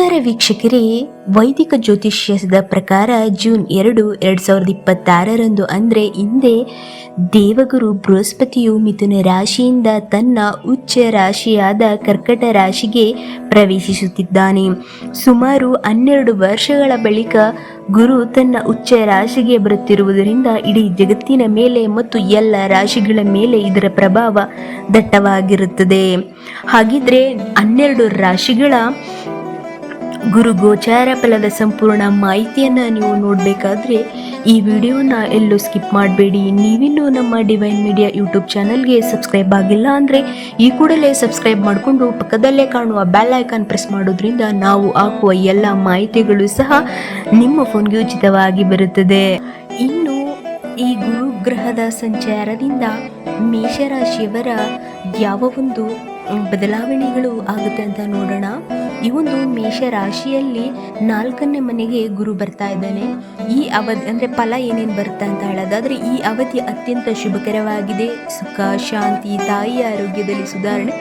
ನಮಸ್ಕಾರ ವೀಕ್ಷಕರೇ, ವೈದಿಕ ಜ್ಯೋತಿಷ್ಯದ ಪ್ರಕಾರ ಜೂನ್ 2, 2026 ಅಂದರೆ ಇಂದೇ ದೇವಗುರು ಬೃಹಸ್ಪತಿಯು ಮಿಥುನ ರಾಶಿಯಿಂದ ತನ್ನ ಉಚ್ಚ ರಾಶಿಯಾದ ಕರ್ಕಟ ರಾಶಿಗೆ ಪ್ರವೇಶಿಸುತ್ತಿದ್ದಾನೆ. ಸುಮಾರು 12 ವರ್ಷಗಳ ಬಳಿಕ ಗುರು ತನ್ನ ಉಚ್ಚ ರಾಶಿಗೆ ಬರುತ್ತಿರುವುದರಿಂದ ಇಡೀ ಜಗತ್ತಿನ ಮೇಲೆ ಮತ್ತು ಎಲ್ಲ ರಾಶಿಗಳ ಮೇಲೆ ಇದರ ಪ್ರಭಾವ ದಟ್ಟವಾಗಿರುತ್ತದೆ. ಹಾಗಿದ್ರೆ 12 ರಾಶಿಗಳ ಗುರು ಗೋಚಾರ ಫಲದ ಸಂಪೂರ್ಣ ಮಾಹಿತಿಯನ್ನು ನೀವು ನೋಡಬೇಕಾದ್ರೆ ಈ ವಿಡಿಯೋನ ಎಲ್ಲೂ ಸ್ಕಿಪ್ ಮಾಡಬೇಡಿ. ನೀವಿನ್ನೂ ನಮ್ಮ ಡಿವೈನ್ ಮೀಡಿಯಾ ಯೂಟ್ಯೂಬ್ ಚಾನಲ್ಗೆ ಸಬ್ಸ್ಕ್ರೈಬ್ ಆಗಿಲ್ಲ ಅಂದರೆ ಈ ಕೂಡಲೇ ಸಬ್ಸ್ಕ್ರೈಬ್ ಮಾಡಿಕೊಂಡು ಪಕ್ಕದಲ್ಲೇ ಕಾಣುವ ಬೆಲ್ ಐಕಾನ್ ಪ್ರೆಸ್ ಮಾಡೋದ್ರಿಂದ ನಾವು ಹಾಕುವ ಎಲ್ಲ ಮಾಹಿತಿಗಳು ಸಹ ನಿಮ್ಮ ಫೋನ್ಗೆ ಉಚಿತವಾಗಿ ಬರುತ್ತದೆ. ಇನ್ನು ಈ ಗುರುಗ್ರಹದ ಸಂಚಾರದಿಂದ ಮೇಷರಾಶಿಯವರ ಯಾವ ಒಂದು ಬದಲಾವಣೆಗಳು ಆಗುತ್ತೆ ಅಂತ ನೋಡೋಣ. ಈ ಒಂದು ಮೇಷರಾಶಿಯಲ್ಲಿ 4ನೇ ಮನೆಗೆ ಗುರು ಬರ್ತಾ ಇದ್ದಾನೆ. ಈ ಅವಧಿ ಅಂದರೆ ಫಲ ಏನೇನು ಬರುತ್ತೆ ಅಂತ ಹೇಳೋದಾದರೆ ಈ ಅವಧಿ ಅತ್ಯಂತ ಶುಭಕರವಾಗಿದೆ. ಸುಖ, ಶಾಂತಿ, ತಾಯಿಯ ಆರೋಗ್ಯದಲ್ಲಿ ಸುಧಾರಣೆ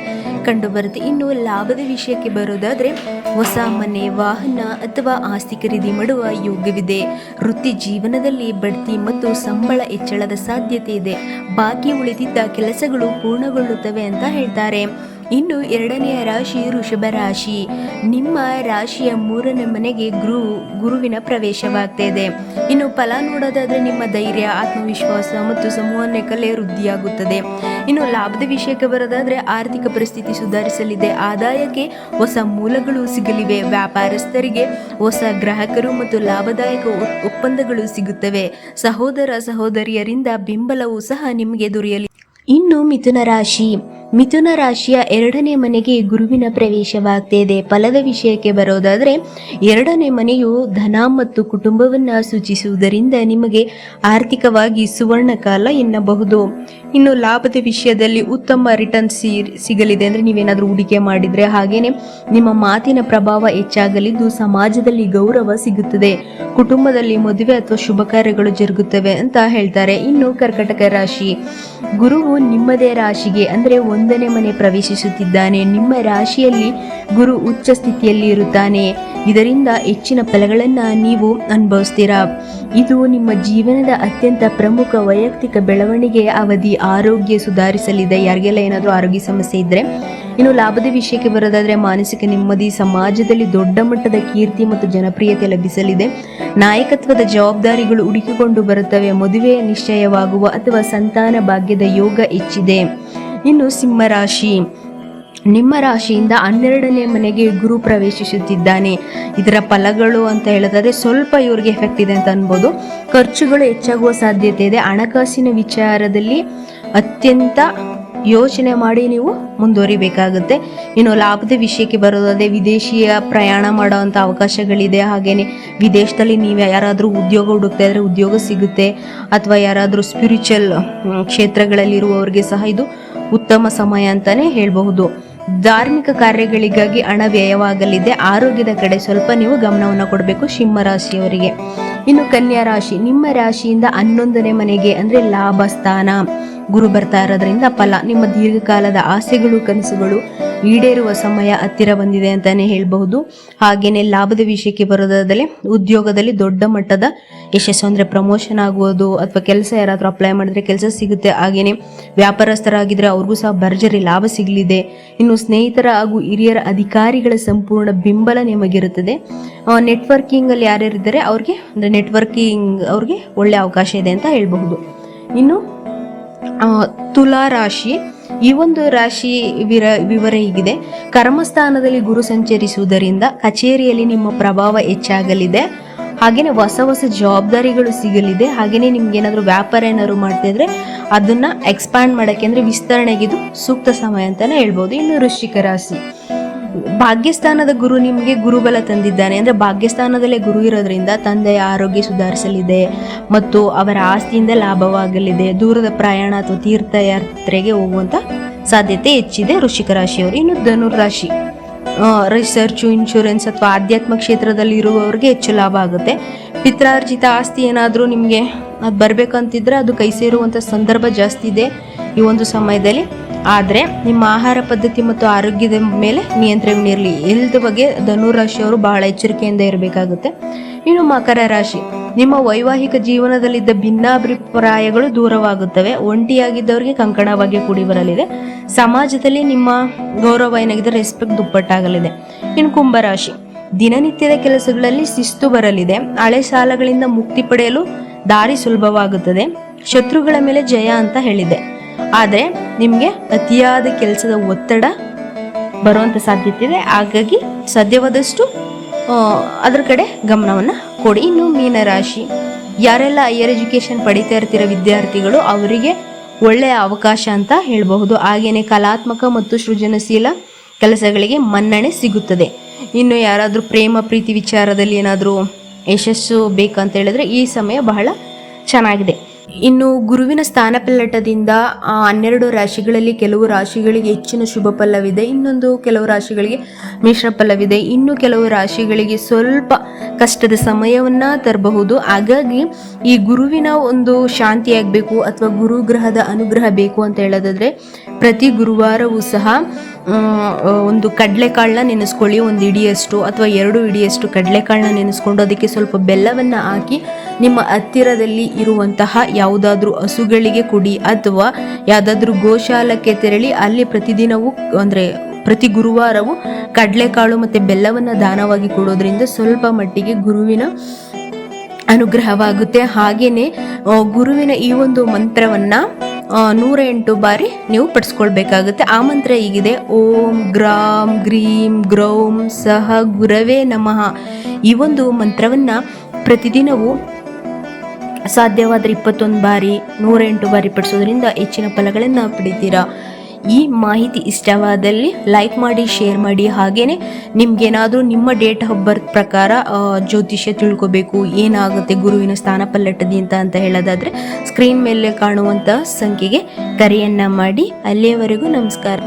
ಕಂಡು ಬರುತ್ತೆ. ಇನ್ನು ಲಾಭದ ವಿಷಯಕ್ಕೆ ಬರೋದಾದರೆ ಹೊಸ ಮನೆ, ವಾಹನ ಅಥವಾ ಆಸ್ತಿ ಖರೀದಿ ಮಾಡುವ ಯೋಗವಿದೆ. ವೃತ್ತಿ ಜೀವನದಲ್ಲಿ ಬಡ್ತಿ ಮತ್ತು ಸಂಬಳ ಹೆಚ್ಚಳದ ಸಾಧ್ಯತೆ ಇದೆ. ಬಾಕಿ ಉಳಿದಿದ್ದ ಕೆಲಸಗಳು ಪೂರ್ಣಗೊಳ್ಳುತ್ತವೆ ಅಂತ ಹೇಳ್ತಾರೆ. ಇನ್ನು 2ನೆಯ ರಾಶಿ ವೃಷಭ ರಾಶಿ. ನಿಮ್ಮ ರಾಶಿಯ 3ನೇ ಮನೆಗೆ ಗುರುವಿನ ಪ್ರವೇಶವಾಗ್ತಾ ಇದೆ. ಇನ್ನು ಫಲ ನೋಡೋದಾದ್ರೆ ನಿಮ್ಮ ಧೈರ್ಯ, ಆತ್ಮವಿಶ್ವಾಸ ಮತ್ತು ಸಂವಹನ ಕಲೆ ವೃದ್ಧಿಯಾಗುತ್ತದೆ. ಇನ್ನು ಲಾಭದ ವಿಷಯಕ್ಕೆ ಬರೋದಾದ್ರೆ ಆರ್ಥಿಕ ಪರಿಸ್ಥಿತಿ ಸುಧಾರಿಸಲಿದೆ. ಆದಾಯಕ್ಕೆ ಹೊಸ ಮೂಲಗಳು ಸಿಗಲಿವೆ. ವ್ಯಾಪಾರಸ್ಥರಿಗೆ ಹೊಸ ಗ್ರಾಹಕರು ಮತ್ತು ಲಾಭದಾಯಕ ಒಪ್ಪಂದಗಳು ಸಿಗುತ್ತವೆ. ಸಹೋದರ ಸಹೋದರಿಯರಿಂದ ಬೆಂಬಲವೂ ಸಹ ನಿಮಗೆ ದೊರೆಯಲಿದೆ. ಇನ್ನು ಮಿಥುನ ರಾಶಿಯ 2ನೇ ಮನೆಗೆ ಗುರುವಿನ ಪ್ರವೇಶವಾಗ್ತಾ ಇದೆ. ಫಲದ ವಿಷಯಕ್ಕೆ ಬರೋದಾದರೆ 2ನೇ ಮನೆಯು ಧನ ಮತ್ತು ಕುಟುಂಬವನ್ನು ಸೂಚಿಸುವುದರಿಂದ ನಿಮಗೆ ಆರ್ಥಿಕವಾಗಿ ಸುವರ್ಣ ಕಾಲ ಎನ್ನಬಹುದು. ಇನ್ನು ಲಾಭದ ವಿಷಯದಲ್ಲಿ ಉತ್ತಮ ರಿಟರ್ನ್ ಸಿಗಲಿದೆ. ಅಂದರೆ ನೀವೇನಾದರೂ ಹೂಡಿಕೆ ಮಾಡಿದರೆ ಹಾಗೇನೆ ನಿಮ್ಮ ಮಾತಿನ ಪ್ರಭಾವ ಹೆಚ್ಚಾಗಲಿದ್ದು ಸಮಾಜದಲ್ಲಿ ಗೌರವ ಸಿಗುತ್ತದೆ. ಕುಟುಂಬದಲ್ಲಿ ಮದುವೆ ಅಥವಾ ಶುಭ ಕಾರ್ಯಗಳು ಜರುಗುತ್ತವೆ ಅಂತ ಹೇಳ್ತಾರೆ. ಇನ್ನು ಕರ್ಕಟಕ ರಾಶಿ. ಗುರುವು ನಿಮ್ಮದೇ ರಾಶಿಗೆ ಅಂದರೆ 1ನೇ ಮನೆ ಪ್ರವೇಶಿಸುತ್ತಿದ್ದಾನೆ. ನಿಮ್ಮ ರಾಶಿಯಲ್ಲಿ ಗುರು ಉಚ್ಚ ಸ್ಥಿತಿಯಲ್ಲಿ ಇರುತ್ತಾನೆ. ಇದರಿಂದ ಹೆಚ್ಚಿನ ಫಲಗಳನ್ನು ನೀವು ಅನುಭವಿಸ್ತೀರಾ. ಇದು ನಿಮ್ಮ ಜೀವನದ ಅತ್ಯಂತ ಪ್ರಮುಖ ವೈಯಕ್ತಿಕ ಬೆಳವಣಿಗೆ ಅವಧಿ. ಆರೋಗ್ಯ ಸುಧಾರಿಸಲಿದೆ. ಯಾರಿಗೆಲ್ಲ ಏನಾದರೂ ಆರೋಗ್ಯ ಸಮಸ್ಯೆ ಇದ್ದರೆ. ಇನ್ನು ಲಾಭದ ವಿಷಯಕ್ಕೆ ಬರೋದಾದರೆ ಮಾನಸಿಕ ನೆಮ್ಮದಿ, ಸಮಾಜದಲ್ಲಿ ದೊಡ್ಡ ಮಟ್ಟದ ಕೀರ್ತಿ ಮತ್ತು ಜನಪ್ರಿಯತೆ ಲಭಿಸಲಿದೆ. ನಾಯಕತ್ವದ ಜವಾಬ್ದಾರಿಗಳು ಹುಡುಕಿಕೊಂಡು ಬರುತ್ತವೆ. ಮದುವೆ ನಿಶ್ಚಯವಾಗುವ ಅಥವಾ ಸಂತಾನ ಭಾಗ್ಯದ ಯೋಗ ಹೆಚ್ಚಿದೆ. ಇನ್ನು ಸಿಂಹರಾಶಿ. ನಿಮ್ಮ ರಾಶಿಯಿಂದ 12ನೇ ಮನೆಗೆ ಗುರು ಪ್ರವೇಶಿಸುತ್ತಿದ್ದಾನೆ. ಇದರ ಫಲಗಳು ಅಂತ ಹೇಳೋದಾದ್ರೆ ಸ್ವಲ್ಪ ಇವ್ರಿಗೆ ಎಫೆಕ್ಟ್ ಇದೆ ಅಂತ ಅನ್ಬೋದು. ಖರ್ಚುಗಳು ಹೆಚ್ಚಾಗುವ ಸಾಧ್ಯತೆ ಇದೆ. ಹಣಕಾಸಿನ ವಿಚಾರದಲ್ಲಿ ಅತ್ಯಂತ ಯೋಚನೆ ಮಾಡಿ ನೀವು ಮುಂದುವರಿಬೇಕಾಗುತ್ತೆ. ಇನ್ನು ಲಾಭದ ವಿಷಯಕ್ಕೆ ಬರೋದಾದ್ರೆ ವಿದೇಶಿಯ ಪ್ರಯಾಣ ಮಾಡೋವಂಥ ಅವಕಾಶಗಳಿದೆ. ಹಾಗೇನೆ ವಿದೇಶದಲ್ಲಿ ನೀವು ಯಾರಾದರೂ ಉದ್ಯೋಗ ಹುಡುಕ್ತಾ ಇದ್ರೆ ಉದ್ಯೋಗ ಸಿಗುತ್ತೆ. ಅಥವಾ ಯಾರಾದರೂ ಸ್ಪಿರಿಚುವಲ್ ಕ್ಷೇತ್ರಗಳಲ್ಲಿರುವವರಿಗೆ ಸಹ ಇದು ಉತ್ತಮ ಸಮಯ ಅಂತಾನೆ ಹೇಳಬಹುದು. ಧಾರ್ಮಿಕ ಕಾರ್ಯಗಳಿಗಾಗಿ ಹಣ ವ್ಯಯವಾಗಲಿದೆ. ಆರೋಗ್ಯದ ಕಡೆ ಸ್ವಲ್ಪ ನೀವು ಗಮನವನ್ನು ಕೊಡಬೇಕು ಸಿಂಹರಾಶಿಯವರಿಗೆ. ಇನ್ನು ಕನ್ಯಾ ರಾಶಿ. ನಿಮ್ಮ ರಾಶಿಯಿಂದ 11ನೇ ಮನೆಗೆ ಅಂದರೆ ಲಾಭ ಸ್ಥಾನ ಗುರು ಬರ್ತಾ ಇರೋದ್ರಿಂದ ಫಲ. ನಿಮ್ಮ ದೀರ್ಘಕಾಲದ ಆಸೆಗಳು, ಕನಸುಗಳು ಈಡೇರುವ ಸಮಯ ಹತ್ತಿರ ಬಂದಿದೆ ಅಂತಾನೆ ಹೇಳಬಹುದು. ಹಾಗೇನೆ ಲಾಭದ ವಿಷಯಕ್ಕೆ ಬರೋದಾದರೆ ಉದ್ಯೋಗದಲ್ಲಿ ದೊಡ್ಡ ಮಟ್ಟದ ಯಶಸ್ಸು, ಅಂದರೆ ಪ್ರಮೋಷನ್ ಆಗುವುದು ಅಥವಾ ಕೆಲಸ ಯಾರಾದರೂ ಅಪ್ಲೈ ಮಾಡಿದ್ರೆ ಕೆಲಸ ಸಿಗುತ್ತೆ. ಹಾಗೇನೆ ವ್ಯಾಪಾರಸ್ಥರಾಗಿದ್ರೆ ಅವ್ರಿಗೂ ಸಹ ಭರ್ಜರಿ ಲಾಭ ಸಿಗಲಿದೆ. ಇನ್ನು ಸ್ನೇಹಿತರ ಹಾಗೂ ಹಿರಿಯರ ಅಧಿಕಾರಿಗಳ ಸಂಪೂರ್ಣ ಬೆಂಬಲ ನಿಮಗಿರುತ್ತದೆ. ನೆಟ್ವರ್ಕಿಂಗ್ ಅಲ್ಲಿ ಯಾರ್ಯಾರಿದ್ದಾರೆ ಅವ್ರಿಗೆ ಅಂದರೆ ಅವ್ರಿಗೆ ಒಳ್ಳೆ ಅವಕಾಶ ಇದೆ ಅಂತ ಹೇಳಬಹುದು. ಇನ್ನು ತುಲಾ ರಾಶಿ. ಈ ಒಂದು ರಾಶಿ ವಿವರ ಹೀಗಿದೆ. ಕರ್ಮಸ್ಥಾನದಲ್ಲಿ ಗುರು ಸಂಚರಿಸುವುದರಿಂದ ಕಚೇರಿಯಲ್ಲಿ ನಿಮ್ಮ ಪ್ರಭಾವ ಹೆಚ್ಚಾಗಲಿದೆ. ಹಾಗೇನೆ ಹೊಸ ಜವಾಬ್ದಾರಿಗಳು ಸಿಗಲಿದೆ. ಹಾಗೇನೆ ನಿಮ್ಗೆ ಏನಾದರೂ ವ್ಯಾಪಾರ ಏನಾದ್ರು ಮಾಡ್ತಾ ಇದ್ರೆ ಅದನ್ನ ಎಕ್ಸ್ಪ್ಯಾಂಡ್ ಮಾಡಕ್ಕೆ ಅಂದರೆ ವಿಸ್ತರಣೆಗೆ ಇದು ಸೂಕ್ತ ಸಮಯ ಅಂತಾನೆ ಹೇಳ್ಬೋದು. ಇನ್ನು ವೃಶ್ಚಿಕ ರಾಶಿ. ಭಾಗ್ಯಸ್ಥಾನದ ಗುರು ನಿಮಗೆ ಗುರುಬಲ ತಂದಿದ್ದಾನೆ. ಅಂದರೆ ಭಾಗ್ಯಸ್ಥಾನದಲ್ಲೇ ಗುರು ಇರೋದ್ರಿಂದ ತಂದೆಯ ಆರೋಗ್ಯ ಸುಧಾರಿಸಲಿದೆ ಮತ್ತು ಅವರ ಆಸ್ತಿಯಿಂದ ಲಾಭವಾಗಲಿದೆ. ದೂರದ ಪ್ರಯಾಣ ಅಥವಾ ತೀರ್ಥಯಾತ್ರೆಗೆ ಹೋಗುವಂಥ ಸಾಧ್ಯತೆ ಹೆಚ್ಚಿದೆ ವೃಶ್ಚಿಕ ರಾಶಿಯವರು. ಇನ್ನು ಧನುರಾಶಿ. ರಿಸರ್ಚು, ಇನ್ಶೂರೆನ್ಸ್ ಅಥವಾ ಆಧ್ಯಾತ್ಮ ಕ್ಷೇತ್ರದಲ್ಲಿ ಇರುವವರಿಗೆ ಹೆಚ್ಚು ಲಾಭ ಆಗುತ್ತೆ. ಪಿತ್ರಾರ್ಜಿತ ಆಸ್ತಿ ಏನಾದರೂ ನಿಮಗೆ ಅದು ಬರಬೇಕಂತಿದ್ರೆ ಅದು ಕೈ ಸೇರುವಂಥ ಸಂದರ್ಭ ಜಾಸ್ತಿ ಇದೆ ಈ ಒಂದು ಸಮಯದಲ್ಲಿ. ಆದರೆ ನಿಮ್ಮ ಆಹಾರ ಪದ್ಧತಿ ಮತ್ತು ಆರೋಗ್ಯದ ಮೇಲೆ ನಿಯಂತ್ರಣವಿರಲಿ. ಹೆಲ್ತ್ ಬಗ್ಗೆ ಧನುರಾಶಿಯವರು ಬಹಳ ಎಚ್ಚರಿಕೆಯಿಂದ ಇರಬೇಕಾಗುತ್ತೆ. ಇನ್ನು ಮಕರ ರಾಶಿ, ನಿಮ್ಮ ವೈವಾಹಿಕ ಜೀವನದಲ್ಲಿದ್ದ ಭಿನ್ನಾಭಿಪ್ರಾಯಗಳು ದೂರವಾಗುತ್ತವೆ. ಒಂಟಿಯಾಗಿದ್ದವರಿಗೆ ಕಂಕಣವಾಗಿ ಕೂಡಿ ಬರಲಿದೆ. ಸಮಾಜದಲ್ಲಿ ನಿಮ್ಮ ಗೌರವ ಏನಾಗಿದೆ, ರೆಸ್ಪೆಕ್ಟ್ ದುಪ್ಪಟ್ಟಾಗಲಿದೆ. ಇನ್ನು ಕುಂಭರಾಶಿ, ದಿನನಿತ್ಯದ ಕೆಲಸಗಳಲ್ಲಿ ಶಿಸ್ತು ಬರಲಿದೆ. ಹಳೆ ಸಾಲಗಳಿಂದ ಮುಕ್ತಿ ಪಡೆಯಲು ದಾರಿ ಸುಲಭವಾಗುತ್ತದೆ. ಶತ್ರುಗಳ ಮೇಲೆ ಜಯ ಅಂತ ಹೇಳಿದೆ. ಆದರೆ ನಿಮಗೆ ಅತಿಯಾದ ಕೆಲಸದ ಒತ್ತಡ ಬರುವಂಥ ಸಾಧ್ಯತೆ ಇದೆ. ಹಾಗಾಗಿ ಸಾಧ್ಯವಾದಷ್ಟು ಅದರ ಕಡೆ ಗಮನವನ್ನು ಕೊಡಿ. ಇನ್ನು ಮೀನರಾಶಿ, ಯಾರೆಲ್ಲ ಹೈಯರ್ ಎಜುಕೇಷನ್ ಪಡಿತಾ ಇರ್ತೀರ ವಿದ್ಯಾರ್ಥಿಗಳು, ಅವರಿಗೆ ಒಳ್ಳೆಯ ಅವಕಾಶ ಅಂತ ಹೇಳಬಹುದು. ಹಾಗೆಯೇ ಕಲಾತ್ಮಕ ಮತ್ತು ಸೃಜನಶೀಲ ಕೆಲಸಗಳಿಗೆ ಮನ್ನಣೆ ಸಿಗುತ್ತದೆ. ಇನ್ನು ಯಾರಾದರೂ ಪ್ರೇಮ ಪ್ರೀತಿ ವಿಚಾರದಲ್ಲಿ ಏನಾದರೂ ಯಶಸ್ಸು ಬೇಕಂತ ಹೇಳಿದ್ರೆ ಈ ಸಮಯ ಬಹಳ ಚೆನ್ನಾಗಿದೆ. ಇನ್ನು ಗುರುವಿನ ಸ್ಥಾನಪಲ್ಲಟದಿಂದ 12 ರಾಶಿಗಳಲ್ಲಿ ಕೆಲವು ರಾಶಿಗಳಿಗೆ ಹೆಚ್ಚಿನ ಶುಭ ಫಲವಿದೆ, ಇನ್ನೊಂದು ಕೆಲವು ರಾಶಿಗಳಿಗೆ ಮಿಶ್ರ ಫಲವಿದೆ, ಇನ್ನು ಕೆಲವು ರಾಶಿಗಳಿಗೆ ಸ್ವಲ್ಪ ಕಷ್ಟದ ಸಮಯವನ್ನು ತರಬಹುದು. ಹಾಗಾಗಿ ಈ ಗುರುವಿನ ಒಂದು ಶಾಂತಿಯಾಗಬೇಕು ಅಥವಾ ಗುರುಗ್ರಹದ ಅನುಗ್ರಹ ಬೇಕು ಅಂತ ಹೇಳೋದಾದ್ರೆ ಪ್ರತಿ ಗುರುವಾರವೂ ಸಹ ಒಂದು ಕಡಲೆಕಾಳನ್ನ ನೆನೆಸ್ಕೊಳ್ಳಿ. 1 ಇಡಿಯಷ್ಟು ಅಥವಾ 2 ಇಡಿಯಷ್ಟು ಕಡಲೆಕಾಳನ್ನ ನೆನೆಸ್ಕೊಂಡು ಅದಕ್ಕೆ ಸ್ವಲ್ಪ ಬೆಲ್ಲವನ್ನು ಹಾಕಿ ನಿಮ್ಮ ಹತ್ತಿರದಲ್ಲಿ ಇರುವಂತಹ ಯಾವುದಾದ್ರೂ ಹಸುಗಳಿಗೆ ಕೊಡಿ ಅಥವಾ ಯಾವುದಾದ್ರೂ ಗೋಶಾಲಕ್ಕೆ ತೆರಳಿ ಅಲ್ಲಿ ಪ್ರತಿದಿನವೂ ಅಂದರೆ ಪ್ರತಿ ಗುರುವಾರವೂ ಕಡಲೆಕಾಳು ಮತ್ತು ಬೆಲ್ಲವನ್ನು ದಾನವಾಗಿ ಕೊಡೋದ್ರಿಂದ ಸ್ವಲ್ಪ ಮಟ್ಟಿಗೆ ಗುರುವಿನ ಅನುಗ್ರಹವಾಗುತ್ತೆ. ಹಾಗೆಯೇ ಗುರುವಿನ ಈ ಒಂದು ಮಂತ್ರವನ್ನು 108 ಬಾರಿ ನೀವು ಪಡಿಸ್ಕೊಳ್ಬೇಕಾಗುತ್ತೆ. ಆ ಮಂತ್ರ ಹೀಗಿದೆ: ಓಂ ಗ್ರಾಂ ಗ್ರೀಂ ಗ್ರೌಂ ಸಹ ಗುರವೇ ನಮಃ. ಈ ಒಂದು ಮಂತ್ರವನ್ನು ಪ್ರತಿದಿನವೂ ಸಾಧ್ಯವಾದರೆ 21 ಬಾರಿ 108 ಬಾರಿ ಪಡಿಸೋದ್ರಿಂದ ಹೆಚ್ಚಿನ ಫಲಗಳನ್ನು ಪಡಿತೀರಾ. ಈ ಮಾಹಿತಿ ಇಷ್ಟವಾದಲ್ಲಿ ಲೈಕ್ ಮಾಡಿ, ಶೇರ್ ಮಾಡಿ. ಹಾಗೆಯೇ ನಿಮ್ಗೇನಾದರೂ ನಿಮ್ಮ ಡೇಟ್ ಆಫ್ ಬರ್ತ್ ಪ್ರಕಾರ ಜ್ಯೋತಿಷ್ಯ ತಿಳ್ಕೋಬೇಕು, ಏನಾಗುತ್ತೆ ಗುರುವಿನ ಸ್ಥಾನ ಪಲ್ಲಟದಿಂದ ಅಂತ ಹೇಳೋದಾದರೆ ಸ್ಕ್ರೀನ್ ಮೇಲೆ ಕಾಣುವಂಥ ಸಂಖ್ಯೆಗೆ ಕರೆಯನ್ನು ಮಾಡಿ. ಅಲ್ಲಿಯವರೆಗೂ ನಮಸ್ಕಾರ.